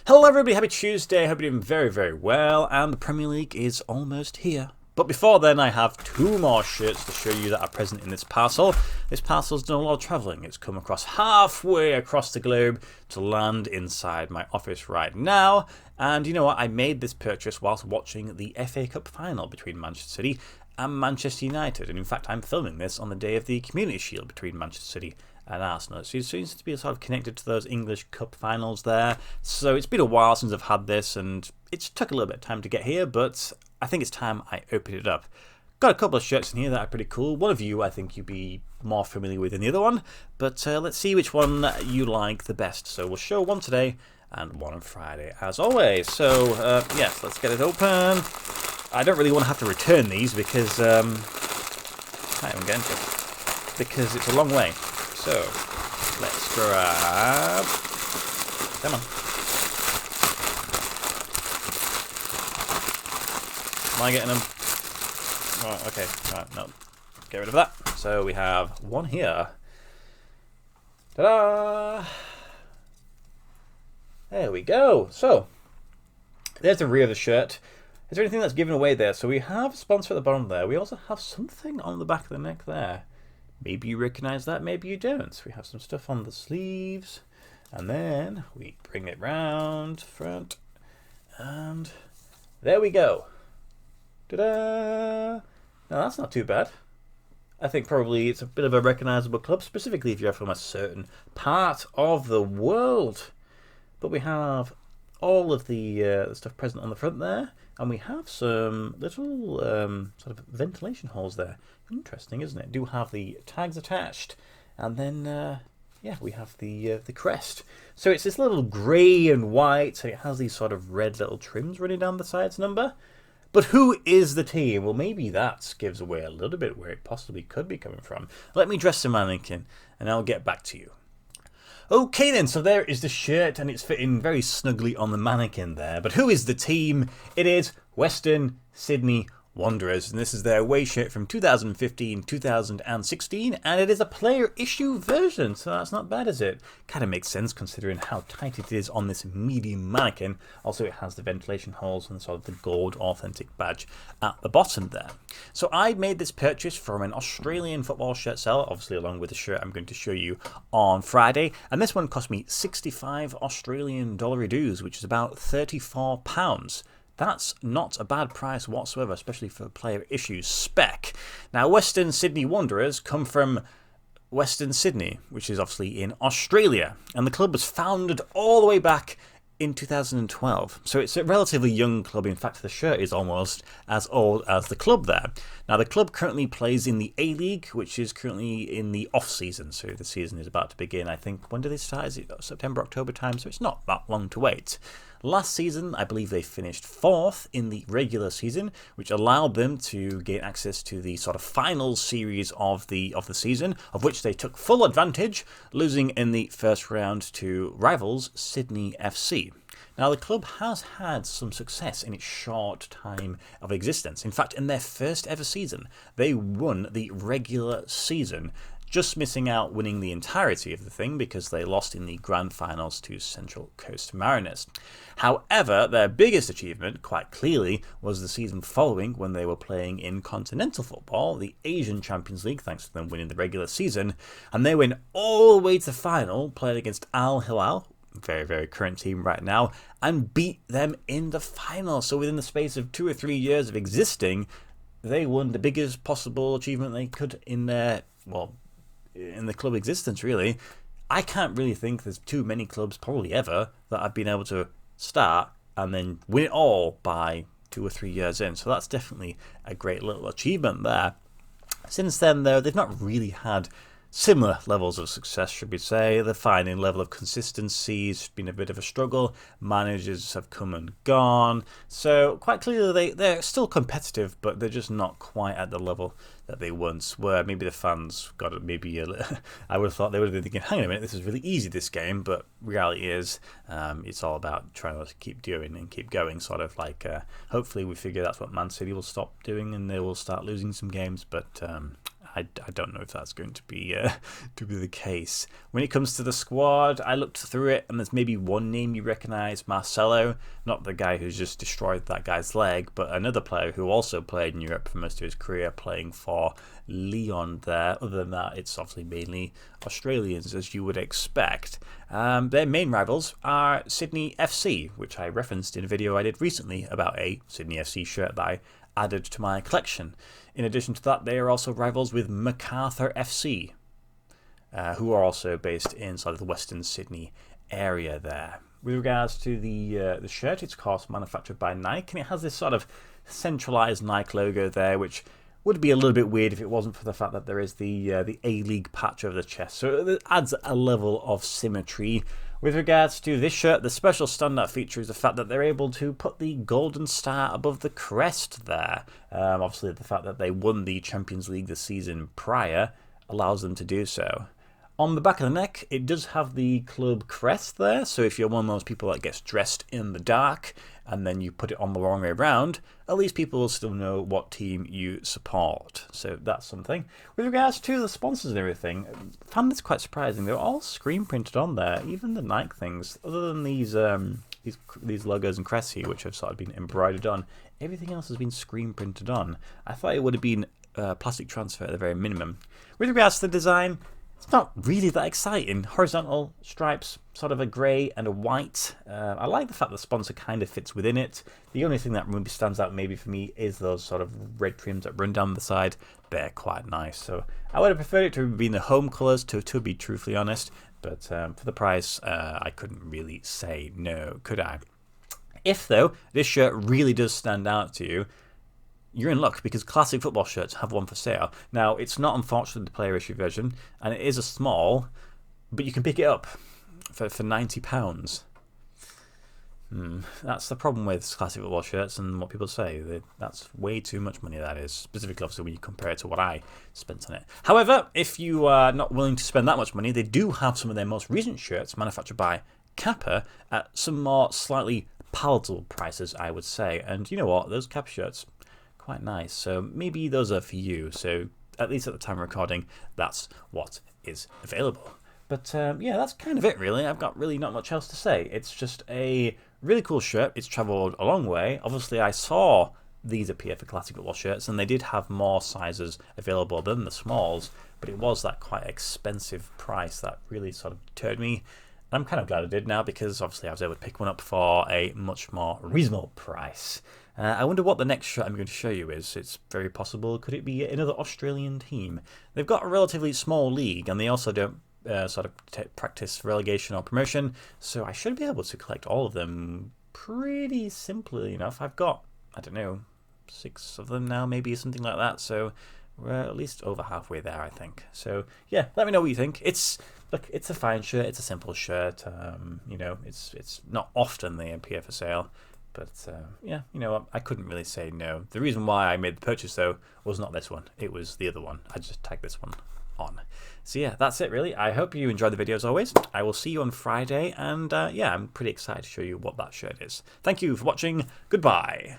Hello everybody, happy Tuesday, hope you're doing very, very well, and the Premier League is almost here. But before then, I have two more shirts to show you that are present in this parcel. This parcel's done a lot of travelling. It's come across halfway across the globe to land inside my office right now. And you know what, I made this purchase whilst watching the FA Cup final between Manchester City and Manchester United. And in fact, I'm filming this on the day of the Community Shield between Manchester City and Arsenal. So it seems to be sort of connected to those English Cup finals there. So it's been a while since I've had this, and it took a little bit of time to get here, but I think it's time I opened it up. Got a couple of shirts in here that are pretty cool. One of you I think you'd be more familiar with than the other one, but let's see which one you like the best. So we'll show one today and one on Friday, as always. So yes, let's get it open. I don't really want to have to return these because I can't even get into it, because it's a long way. So, let's grab... Come on. Am I getting them? Oh, okay. Right, no. Get rid of that. So, we have one here. Ta-da! There we go. So, there's the rear of the shirt. Is there anything that's given away there? So, we have a sponsor at the bottom there. We also have something on the back of the neck there. Maybe you recognise that, maybe you don't. We have some stuff on the sleeves, and then we bring it round front, and there we go. Ta-da! Now that's not too bad. I think probably it's a bit of a recognisable club, specifically if you're from a certain part of the world. But we have all of the stuff present on the front there, and we have some little sort of ventilation holes there. Interesting, isn't it? Do have the tags attached, and then yeah, we have the crest. So it's this little grey and white, so it has these sort of red little trims running down the sides number. But who is the team? Well, maybe that gives away a little bit where it possibly could be coming from. Let me dress the mannequin, and I'll get back to you. Okay then, so there is the shirt, and it's fitting very snugly on the mannequin there. But who is the team? It is Western Sydney Wanderers, and this is their away shirt from 2015-2016, and it is a player issue version, so that's not bad, is it? Kind of makes sense considering how tight it is on this medium mannequin. Also, it has the ventilation holes and sort of the gold authentic badge at the bottom there. So I made this purchase from an Australian football shirt seller, obviously along with the shirt I'm going to show you on Friday, and this one cost me 65 Australian dollar dues, which is about £34. That's not a bad price whatsoever, especially for a player issue spec. Now, Western Sydney Wanderers come from Western Sydney, which is obviously in Australia, and the club was founded all the way back in 2012. So it's a relatively young club. In fact, the shirt is almost as old as the club there. Now, the club currently plays in the A-League, which is currently in the off-season. So the season is about to begin, I think. When do they start? Is it September, October time? So it's not that long to wait. Last season, I believe they finished 4th in the regular season, which allowed them to gain access to the sort of final series of the season, of which they took full advantage, losing in the first round to rivals Sydney FC. Now, the club has had some success in its short time of existence. In fact, in their first ever season, they won the regular season, just missing out winning the entirety of the thing because they lost in the grand finals to Central Coast Mariners. However, their biggest achievement, quite clearly, was the season following when they were playing in continental football, the Asian Champions League, thanks to them winning the regular season, and they went all the way to the final, playing against Al Hilal, very, very current team right now, and beat them in the final. So within the space of 2 or 3 years of existing, they won the biggest possible achievement they could in their, well, in the club existence, really. I can't really think there's too many clubs, probably ever, that have been able to start and then win it all by 2 or 3 years in. So that's definitely a great little achievement there. Since then, though, they've not really had similar levels of success, should we say. The finding level of consistency has been a bit of a struggle. Managers have come and gone. So quite clearly they're still competitive, but they're just not quite at the level that they once were. Maybe the fans got it. Maybe I would have thought they would have been thinking, hang on a minute, this is really easy, this game. But reality is it's all about trying to keep doing and keep going. Sort of like hopefully we figure that's what Man City will stop doing and they will start losing some games. But I don't know if that's going to be the case. When it comes to the squad, I looked through it, and there's maybe one name you recognise, Marcelo, not the guy who's just destroyed that guy's leg, but another player who also played in Europe for most of his career, playing for Lyon there. Other than that, it's obviously mainly Australians, as you would expect. Their main rivals are Sydney FC, which I referenced in a video I did recently about a Sydney FC shirt that I added to my collection. In addition to that, they are also rivals with Macarthur FC, who are also based in sort of the Western Sydney area there. With regards to the shirt, it's of course manufactured by Nike, and it has this sort of centralized Nike logo there, which would be a little bit weird if it wasn't for the fact that there is the A-League patch over the chest. So it adds a level of symmetry. With regards to this shirt, the special standout feature is the fact that they're able to put the golden star above the crest there. Obviously, the fact that they won the Champions League the season prior allows them to do so. On the back of the neck, it does have the club crest there, so if you're one of those people that gets dressed in the dark and then you put it on the wrong way around, at least people will still know what team you support. So that's something. With regards to the sponsors and everything, I found this quite surprising. They're all screen printed on there, even the Nike things. Other than these logos and crests here, which have sort of been embroidered on, everything else has been screen printed on. I thought it would have been plastic transfer at the very minimum. With regards to the design, it's not really that exciting. Horizontal stripes, sort of a grey and a white. I like the fact the sponsor kind of fits within it. The only thing that really stands out maybe for me is those sort of red trims that run down the side. They're quite nice. So I would have preferred it to have been the home colours, to be truthfully honest. But for the price, I couldn't really say no, could I? If, though, this shirt really does stand out to you, you're in luck, because classic football shirts have one for sale. Now, it's not unfortunately the player issue version, and it is a small, but you can pick it up for £90. That's the problem with classic football shirts and what people say. That's way too much money, that is. Specifically, obviously, when you compare it to what I spent on it. However, if you are not willing to spend that much money, they do have some of their most recent shirts manufactured by Kappa at some more slightly palatable prices, I would say. And you know what? Those Kappa shirts, quite nice, so maybe those are for you. So at least at the time of recording, that's what is available. But yeah, that's kind of it really. I've got really not much else to say. It's just a really cool shirt. It's travelled a long way. Obviously, I saw these appear for classic football shirts, and they did have more sizes available than the smalls, but it was that quite expensive price that really sort of deterred me. I'm kind of glad I did now, because obviously I was able to pick one up for a much more reasonable price. I wonder what the next shirt I'm going to show you is. It's very possible. Could it be another Australian team? They've got a relatively small league, and they also don't sort of practice relegation or promotion, so I should be able to collect all of them pretty simply enough. I've got, I don't know, 6 of them now, maybe something like that, so we're at least over halfway there, I think. So yeah, let me know what you think. Look, it's a fine shirt. It's a simple shirt. You know, it's not often they appear for sale, but yeah, you know what? I couldn't really say no. The reason why I made the purchase though was not this one. It was the other one. I just tagged this one on. So yeah, that's it really. I hope you enjoyed the video as always. I will see you on Friday, and yeah, I'm pretty excited to show you what that shirt is. Thank you for watching. Goodbye.